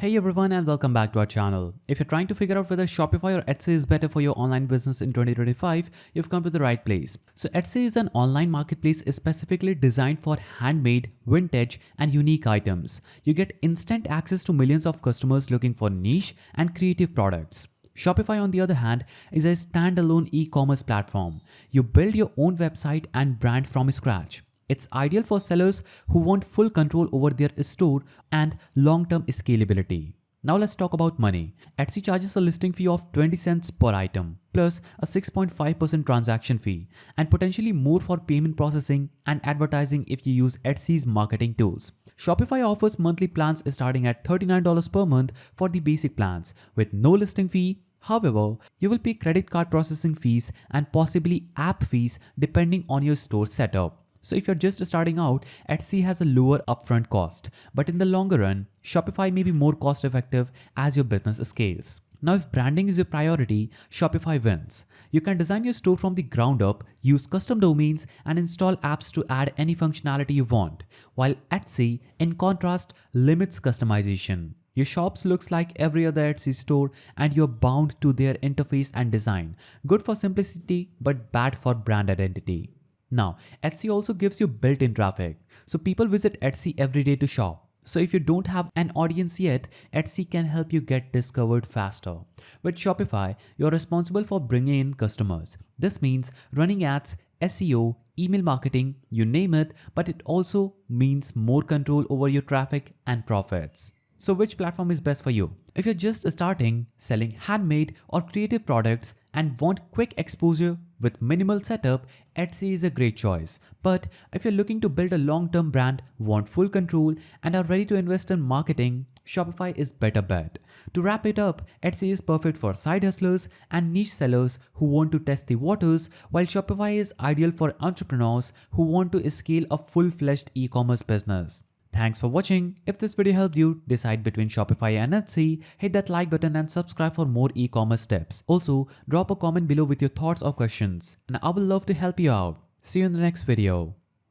Hey everyone and welcome back to our channel. If you're trying to figure out whether Shopify or Etsy is better for your online business in 2025, you've come to the right place. So Etsy is an online marketplace specifically designed for handmade, vintage and unique items. You get instant access to millions of customers looking for niche and creative products. Shopify, on the other hand, is a standalone e-commerce platform. You build your own website and brand from scratch. It's ideal for sellers who want full control over their store and long-term scalability. Now let's talk about money. Etsy charges a listing fee of 20 cents per item, plus a 6.5% transaction fee, and potentially more for payment processing and advertising if you use Etsy's marketing tools. Shopify offers monthly plans starting at $39 per month for the basic plans, with no listing fee. However, you will pay credit card processing fees and possibly app fees depending on your store setup. So if you're just starting out, Etsy has a lower upfront cost, but in the longer run, Shopify may be more cost effective as your business scales. Now, if branding is your priority, Shopify wins. You can design your store from the ground up, use custom domains, and install apps to add any functionality you want, while Etsy, in contrast, limits customization. Your shop looks like every other Etsy store and you're bound to their interface and design. Good for simplicity, but bad for brand identity. Now, Etsy also gives you built-in traffic, so people visit Etsy every day to shop. So if you don't have an audience yet, Etsy can help you get discovered faster. With Shopify, you're responsible for bringing in customers. This means running ads, SEO, email marketing, you name it, but it also means more control over your traffic and profits. So which platform is best for you? If you're just starting, selling handmade or creative products and want quick exposure with minimal setup, Etsy is a great choice. But if you're looking to build a long-term brand, want full control and are ready to invest in marketing, Shopify is better bet. To wrap it up, Etsy is perfect for side hustlers and niche sellers who want to test the waters, while Shopify is ideal for entrepreneurs who want to scale a full-fledged e-commerce business. Thanks for watching. If this video helped you decide between Shopify and Etsy, hit that like button and subscribe for more e-commerce tips. Also, drop a comment below with your thoughts or questions, and I will love to help you out. See you in the next video.